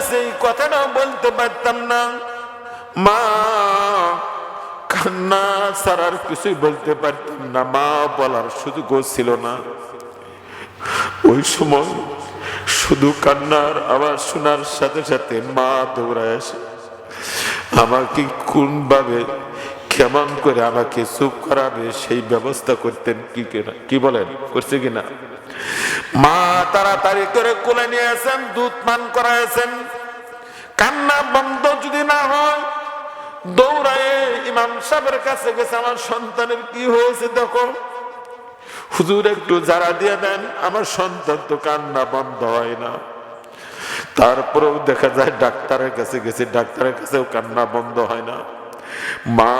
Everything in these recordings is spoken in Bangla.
কাছে এই কথাটা বলতে পারতাম না। মা কান্না ছাড়ার কিছুই বলতে পারতাম না, মা বলার সুযোগও ছিল না। ওই সময় শুধু কান্নার আওয়াজ শোনার সাথে সাথে মা দৌড়ায় আসে, আমাকে কোন ভাবে কেমন করে আমাকে চুপ করাবে সেই ব্যবস্থা করতেন কি বলেন, করছে কিনা? মা তাড়াতাড়ি করে কোলে নিয়ে আসেন, দুধ পান করাইছেন। কান্না বন্ধ যদি না হয় দৌড়ায় ইমাম সাহেবের কাছে গেছে, আমার সন্তানের কি হয়েছে দেখো, হুজুর একটু জারা দিয়ে দেন, আমার সন্তান তো কান্না বন্ধ হয় না। তারপরেও দেখা যায় ডাক্তারের কাছে গেছে, ডাক্তারের কাছেও কান্না বন্ধ হয় না। মা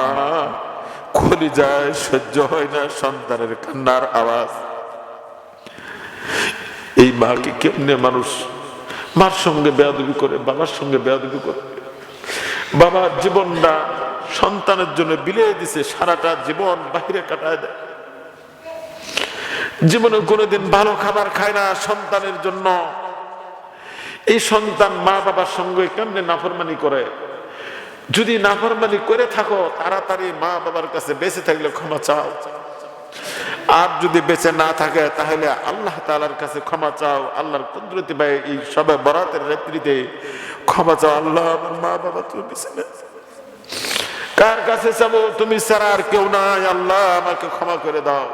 কলিজায় সহ্য হয় না সন্তানের কান্নার আওয়াজ। এই মাকে কেমনে মানুষ মার সঙ্গে বেয়াদবি করে, বাবার সঙ্গে বেয়াদবি করে। বাবার জীবনটা সন্তানের জন্য বিলিয়ে দিছে, সারাটা জীবন বাহিরে কাটায় দেয়, জীবনে কোনোদিন ভালো খাবার খায় না সন্তানের জন্য। এই সন্তান মা বাবার সঙ্গে কেমনে নাফরমানি করে? যদি নাফরমানি করে থাকো তাড়াতাড়ি মা বাবার কাছে বেঁচে থাকলে ক্ষমা চাও, আর যদি বেঁচে না থাকে তাহলে আল্লাহ তাআলার কাছে ক্ষমা চাও। আল্লাহর কুদরতি ভাই এই সবে বরাতের রাত্রিতে ক্ষমা চাও, আল্লাহ আমার মা বাবা তুমি বেঁচে নেই, কার কাছে যাবো, তুমি ছাড়া আর কেউ নাই, আল্লাহ আমাকে ক্ষমা করে দাও।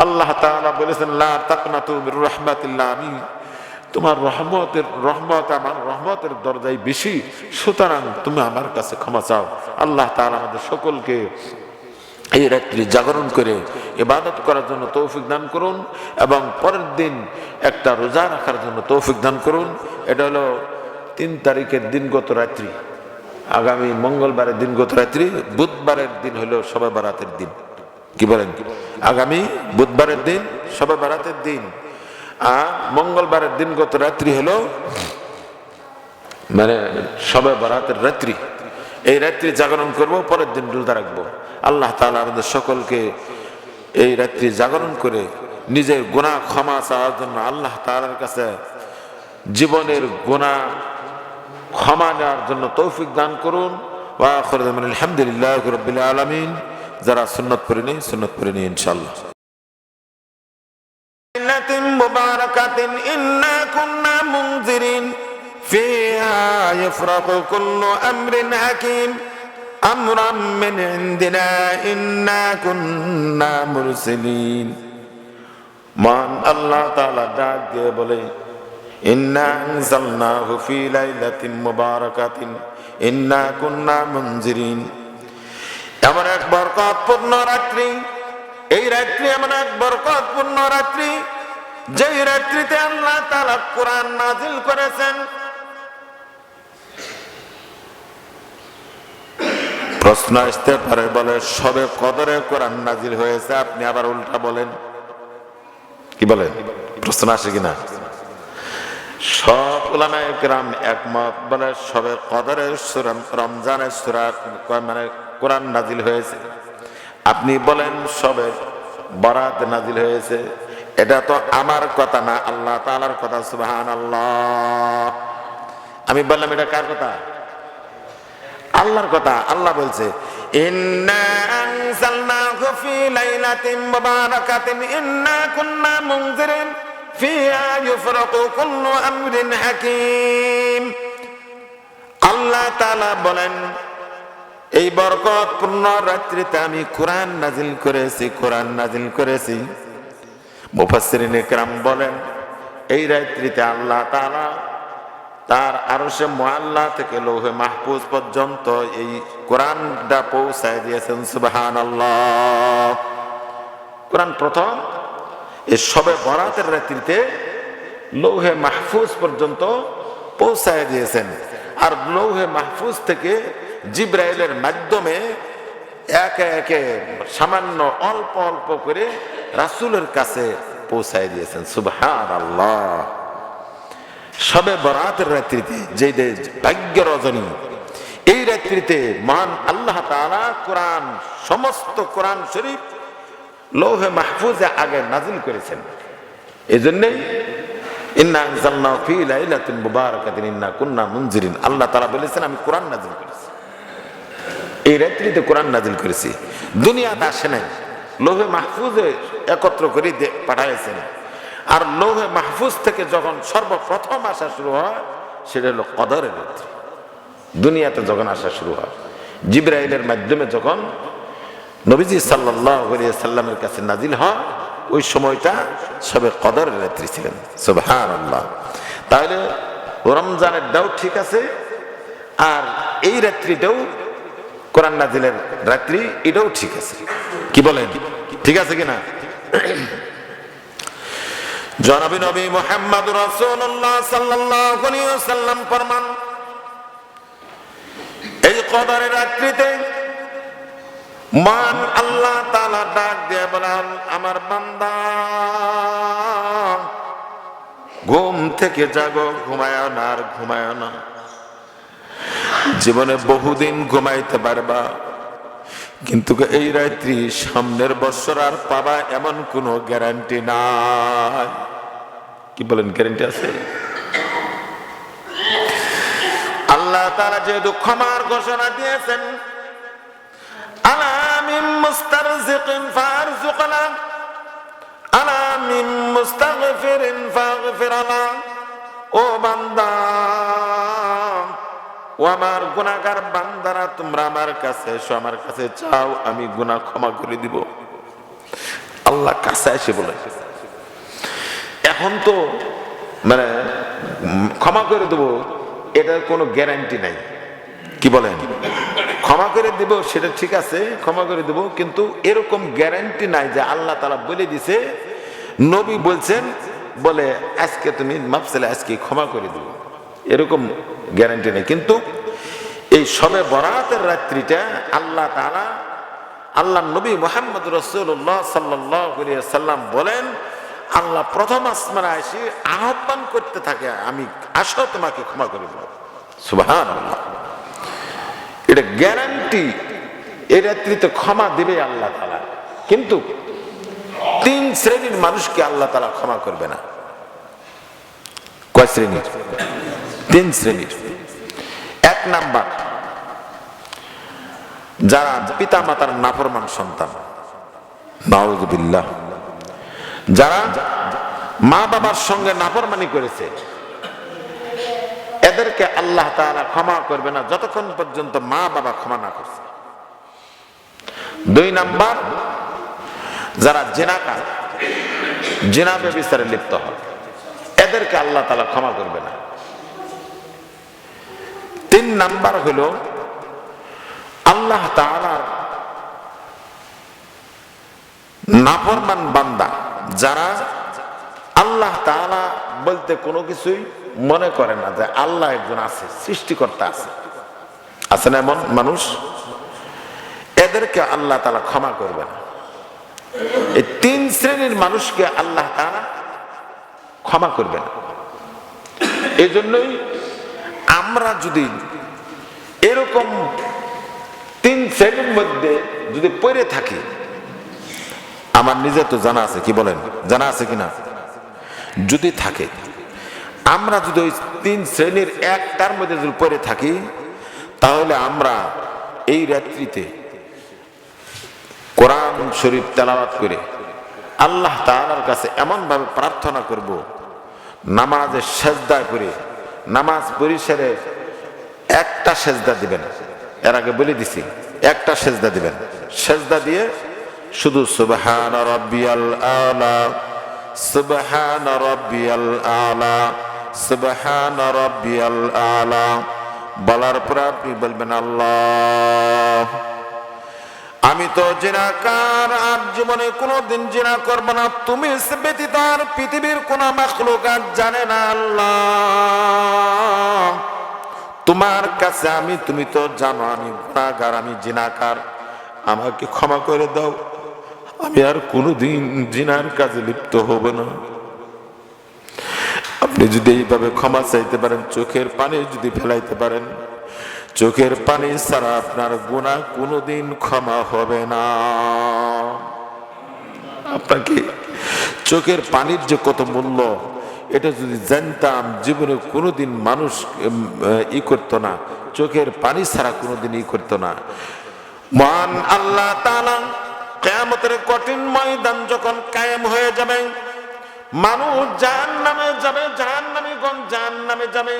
আল্লাহ তাআলা বলেছেন লা তাকনাতু মির রাহমাতিল্লাহ, আমি তোমার রহমত আমার রহমতের দরজায় বেশি, সুতরাং তুমি আমার কাছে ক্ষমা চাও। আল্লাহ তাআলা আমাদের সকলকে এই রাত্রি জাগরণ করে ইবাদত করার জন্য তৌফিক দান করুন এবং পরের দিন একটা রোজা রাখার জন্য তৌফিক দান করুন। এটা হলো 3 তারিখের দিনগত রাত্রি, আগামী মঙ্গলবারের দিনগত রাত্রি, বুধবারের দিন হলো শবে বরাতের দিন। কি বলেন? আগামী বুধবারের দিন শবে বরাতের দিন, আর মঙ্গলবারের দিনগত রাত্রি হলো মানে শবে বরাতের রাত্রি। এই রাত্রি জাগরণ করব, পরের দিন রোজা রাখবো। আল্লাহ তাআলা আমাদের সকলকে এই রাত্রি জাগরণ করে নিজের গুনাহ ক্ষমা চাওয়ার জন্য আল্লাহ তাআলার কাছে জীবনের গুনাহ ক্ষমা নেওয়ার জন্য তৌফিক দান করুন। ওয়া আখিরু দাওয়ানা আলহামদুলিল্লাহি রাব্বিল আলামিন। যারা সুন্নাত পড়ে নেই সুন্নাত পড়ে নেই ইনশাআল্লাহ। মুবারাকাতিন ইন্না কুন্না মুনজিরিন ফিহা ইয়াফরাকু কুল্লু আমরিন হাকীম আমরাম মিন ইনদিনা ইন্না কুন্না মুরসিলিন। মান আল্লাহ তাআলা ডাক দিয়ে বলে ইন্না আনজালনাহু ফি লাইলাতিন মুবারাকাতিন ইন্না কুন্না মুনজিরিন। এমন এক বরকতপূর্ণ রাত্রি, এই রাত্রি এমন এক বরকতপূর্ণ রাত্রি যেই রাত্রিতে আল্লাহ তাআলা কোরআন নাযিল করেছেন। প্রশ্ন আসতে পারে, বলে শবে কদরে কোরআন নাযিল হয়েছে, আপনি আবার উল্টা বলেন। কি বলেন? প্রশ্ন আসে কিনা? সব উলামায়ে কেরাম একমত, বলে শবে কদরে সূরা রমজানের সূরা মানে কোরআন নাযিল হয়েছে। আপনি বলেন শবে বরাত নাযিল হয়েছে। এটা তো আমার কথা না, আল্লাহ তাআলার কথা। সুবহানাল্লাহ। আমি বললাম এটা কার কথা? আল্লাহর কথা। আল্লাহ বলছে ইন্না আনজালনাহু ফি লাইলাতিন মুবারাকাতিন ইন্না কুন্না মুনজিরিন ফিহা ইউফরাকু কুল্লু আমরিন হাকীম। আল্লাহ তাআলা বলেন এই বরকতপূর্ণ রাত্রিতে আমি কোরআন নাযিল করেছি, কোরআন নাযিল করেছি। মুফাসসিরিনে কেরাম বলেন এই রাত্রিতে আল্লাহ তাআলা তার আরশে মুআল্লা থেকে লৌহে মাহফুজ পর্যন্ত এই কোরআনটা পৌঁছায় দিয়েছেন। সুবহানাল্লাহ। কোরআন প্রথম এই শবে বরাতের রাত্রিতে লৌহে মাহফুজ পর্যন্ত পৌঁছায় দিয়েছেন, আর লৌহে মাহফুজ থেকে জিবরাইলের মাধ্যমে একে একে সামান্য অল্প অল্প করে রাসূলের কাছে পৌঁছায় দিয়েছেন। সুবহানাল্লাহ। শবে বরাতের রাত্রিতে যে ভাগ্য রজনী, এই রাত্রিতে মহান আল্লাহ তাআলা কোরআন, সমস্ত কোরআন শরীফ লৌহে মাহফুজে আগে নাযিল করেছেন। এই জন্যই ইন্না আনজালনাহু ফী লাইলাতিন মুবারাকাতিন ইন্না কুন্না মুনজিরিন। আল্লাহ তাআলা বলেছেন আমি কোরআন নাযিল করেছি, এই রাত্রিতে কোরআন নাযিল করেছি। দুনিয়াতে আসে নাই, লৌহে মাহফুজে একত্র করে পাঠাইছেন। আর লৌহে মাহফুজ থেকে যখন সর্বপ্রথম আসা শুরু হয় সেটা হলো কদরের রাত্রি। দুনিয়াতে যখন আসা শুরু হয় জিবরাইলের মাধ্যমে যখন নবীজি সাল্লাল্লাহু আলাইহি সাল্লামের কাছে নাজিল হয়, ওই সময়টা সবে কদরের রাত্রি ছিলেন। সুবহানাল্লাহ। তাহলে রমজানের দাও ঠিক আছে, আর এই রাত্রিটাও কোরআন নাজিলের রাত্রি, এটাও ঠিক আছে। কি বলেন, ঠিক আছে কিনা? জনাবে নবী মুহাম্মদ রাসূলুল্লাহ সাল্লাল্লাহু আলাইহি ওয়াসাল্লাম ফরমান, এই কদরের রাত্রিতে মান আল্লাহ তাআলা ডাক দিয়ে বলেন, আমার বান্দা ঘুম থেকে জাগো, ঘুমায়ও না আর ঘুমায়ও না। জীবনে বহুদিন ঘুমাইতে পারবা, কিন্তু এই রাত্রি সামনের বছর আর পাবা এমন কোনো গ্যারান্টি নাই। কি বলেন, গ্যারান্টি আছে? আল্লাহ তাআলা যেহেতু ক্ষমার ঘোষণা দিয়েছেন, আলা মিন মুস্তারজিকিন ফারজুকনা, আলা মিন মুস্তাগফিরিন ফাগফির লা। ও বান্দা, ও আমার গুনাহগার বান্দারা, তোমরা আমার কাছে এসো, আমার কাছে চাও, আমি গুনাহ ক্ষমা করে দিব। আল্লাহ কাছে এসে বলে, এখন তো মানে ক্ষমা করে দেব এটার কোনো গ্যারান্টি নাই। কি বলেন, ক্ষমা করে দিব সেটা ঠিক আছে, ক্ষমা করে দেব, কিন্তু এরকম গ্যারান্টি নাই যে আল্লাহ তাআলা বলে দিছে, নবী বলছেন বলে আজকে তুমি মাফ চাইলে আজকে ক্ষমা করে দেব, এরকম গ্যারান্টি নেই। কিন্তু এই শবে বরাতের রাত্রিটা আল্লাহ তাআলা, আল্লাহ নবী মুহাম্মদ রাসূলুল্লাহ সাল্লাল্লাহু আলাইহি সাল্লাম বলেন, আল্লাহ প্রথম আসমানে এসে আহ্বান করতে থাকে, আমি আসো তোমাকে ক্ষমা করে দেব। সুবহানাল্লাহ। এটা গ্যারান্টি, এই রাত্রিতে ক্ষমা দিবে আল্লাহ তাআলা। কিন্তু তিন শ্রেণীর মানুষকে আল্লাহ তাআলা ক্ষমা করবে না। কয় শ্রেণীর? তিন শ্রেণীর। এক নাম্বার, যারা পিতা মাতার নাফরমান সন্তান, নাউযুবিল্লাহ, যারা মা বাবার সঙ্গে নাফরমানি করেছে, এদেরকে আল্লাহ তাআলা ক্ষমা করবে না যতক্ষণ পর্যন্ত মা বাবা ক্ষমা না করছে। দুই নাম্বার, যারা জিনাকার, জিনা ব্যভিচারে লিপ্ত হয়, এদেরকে আল্লাহ তাআলা ক্ষমা করবে না। তিন নাম্বার হলো আল্লাহ তাআলার নাফরমান বান্দা, যারা আল্লাহ তাআলা বলতে কোনো কিছুই মনে করে না যে আল্লাহ একজন আছে, সৃষ্টিকর্তা আছে। আছে না এমন মানুষ? এদেরকে আল্লাহ তাআলা ক্ষমা করবে না। এই তিন শ্রেণীর মানুষকে আল্লাহ তাআলা ক্ষমা করবে না। এই জন্যই আমরা যদি এরকম তিন শ্রেণীর মধ্যে যদি পড়ে থাকি, আমার নিজে তো জানা আছে, কি বলেন, জানা আছে কিনা? যদি থাকে, আমরা যদি ওই তিন শ্রেণীর একটার মধ্যে যদি পড়ে থাকি, তাহলে আমরা এই রাত্রিতে কোরআন শরীফ তেলাওয়াত করে আল্লাহ তাআলার কাছে এমন ভাবে প্রার্থনা করব, নামাজে সেজদা করে, নামাজ পরিসরে একটা সেজদা দিবেন। এর আগে বলে দিছি, একটা সেজদা দিবেন। সেজদা দিয়ে শুধু সুবহান রাব্বিয়াল আলা, সুবহান রাব্বিয়াল আলা, সুবহান রাব্বিয়াল আলা বলার পর আপনি বলবেন, আল্লাহ আমি তো জিনাকার, আর জীবনে কোনোদিন জিনা করব না, তুমি ব্যতীত আর পৃথিবীর কোন মাখলুকাত জানে না আল্লাহ। তোমার কাছে আমি, তুমি তো জানো আমি গুনাহগার, আমি জিনাকার, আমাকে ক্ষমা করে দাও, আমি আর কোনোদিন জিনার কাজে লিপ্ত হব না। আপনি যদি এইভাবে ক্ষমা চাইতে পারেন, চোখের পানি যদি ফেলাইতে পারেন, চোখের পানি ছাড়া আপনার গুনাহ কোনোদিন ক্ষমা হবে না। আপনাকে চোখের পানির যে কত মূল্য এটা যদি জানতাম জীবনে কোনোদিন মানুষ করতো না, চোখের পানি ছাড়া কোনোদিন করতো না। মহান আল্লাহ তাআলা কিয়ামতের কঠিন ময়দান যখন কায়েম হয়ে যাবে, মানুষ জাহান্নামে যাবে, জাহান্নামীগণ জাহান্নামে যাবে,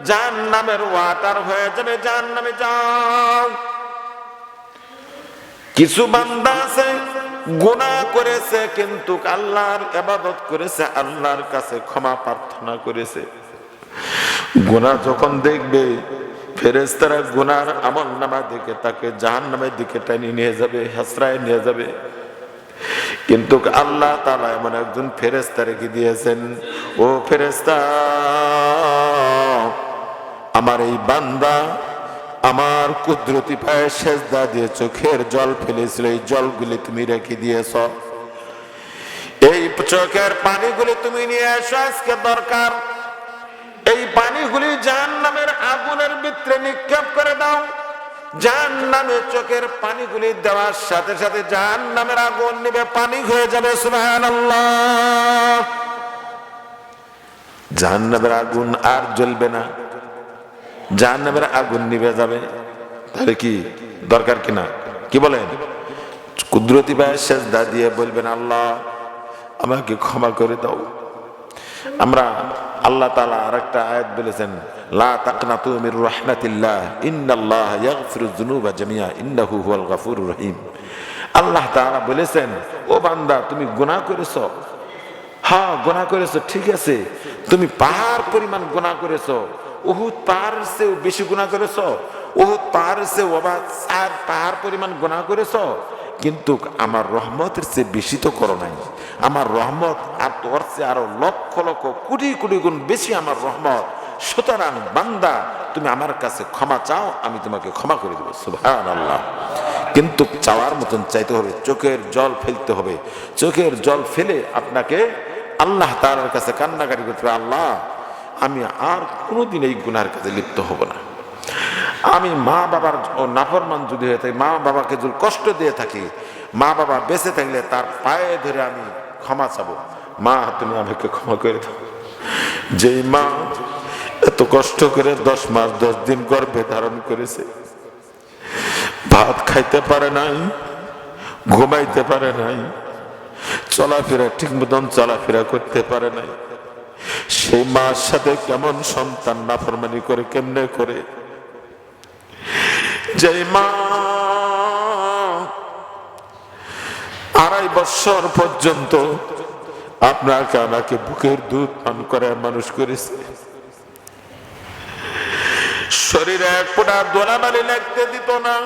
জাহান্নামের ওয়াটার হয়ে যাবে, জাহান্নামে যাও। কিছু বান্দা আছে গুনাহ করেছে কিন্তু আল্লাহর ইবাদত করেছে, আল্লাহর কাছে ক্ষমা প্রার্থনা করেছে। গুনাহ যখন দেখবে ফেরেশতারা গুনার আমলনামা দেখে তাকে জাহান্নামের দিকে টেনে নিয়ে যাবে, হাসরায় নিয়ে যাবে। কিন্তু আল্লাহ তাআলা এমন একজন ফেরেশতা রেখে দিয়েছেন, ও ফেরেশতা, আমার এই বান্দা আমার কুদরতি পায়ে সেজদা দিয়ে চোখের জল ফেলেছিল, এই জলগুলি তুমি রেখে দিয়েছ, এই চোখের পানিগুলি তুমি নিয়ে এসো, আজকে দরকার এই পানিগুলি জাহান্নামের আগুনের ভিতরে নিক্ষেপ করে দাও। জাহান্নামে চোখের পানিগুলি দেওয়ার সাথে সাথে জাহান্নামের আগুন নিবে, পানি হয়ে যাবে। সুবহানাল্লাহ। জাহান্নামের আগুন আর জ্বলবে না, জাহান্নামের আগুন নিভে যাবে। তাহলে কি দরকার কিনা, কি বলেন? কুদরতি পায়ে সেজদা দিয়ে বলবেন, আল্লাহ আমাকে ক্ষমা করে দাও। আমরা আল্লাহ তাআলা আরেকটা আয়াত বলেছেন, লা তাকনাতু মির রাহমাতিল্লাহ ইন্নাল্লাহ ইয়াগফিরুয যুনুবা জামিআ ইন্নাহু হুয়াল গফুরুর রহিম। আল্লাহ তাআলা বলেছেন, ও বান্দা তুমি গুনাহ করেছো, হ্যাঁ গুনাহ করেছো, ঠিক আছে, তুমি পাহাড় পরিমাণ গুনাহ করেছো, উহুদ পাহাড়ের চেয়েও বেশি গুনাহ করেছো, উহুদ পাহাড়ের চেয়ে পাহাড় পরিমাণ গুনাহ করেছো, কিন্তু আমার রহমতের চেয়ে বেশি তো করো নাই। আমার রহমত আর তোর চেয়ে আরো লক্ষ লক্ষ কোটি কোটি গুণ বেশি আমার রহমত। সুতরাং বান্দা তুমি আমার কাছে ক্ষমা চাও, আমি তোমাকে ক্ষমা করে দেবো। সুবহানাল্লাহ। কিন্তু চাওয়ার মতন চাইতে হবে, চোখের জল ফেলতে হবে। চোখের জল ফেলে আপনাকে আল্লাহ তাআলার কাছে কান্নাকাটি করতে হবে, আল্লাহ আমি আর কোনোদিন এই গুনার কাজে লিপ্ত হব না। আমি মা বাবার নাফরমান যদি হয়ে থাকি, মা বাবাকে যদি কষ্ট দিয়ে থাকি, মা বাবা বেঁচে থাকলে তার পায়ে ধরে আমি ক্ষমা চাবো, মা তুমি আমাকে ক্ষমা করে দাও। যেই মা এত কষ্ট করে 10 মাস 10 দিন গর্ভে ধারণ করেছে, ভাত খাইতে পারে নাই, ঘুমাইতে পারে নাই, চলাফেরা ঠিক মতন চলাফেরা করতে পারে নাই, সেই মার সাথে কেমন সন্তান নাফরমানি করে, কেমনে করে? যে মা 2.5 বছর পর্যন্ত আপনাকে আমাকে বুকের দুধ পান করে মানুষ করেছে, শরীরে এক ফোঁটা ধুলাবালি লাগতে দিত না।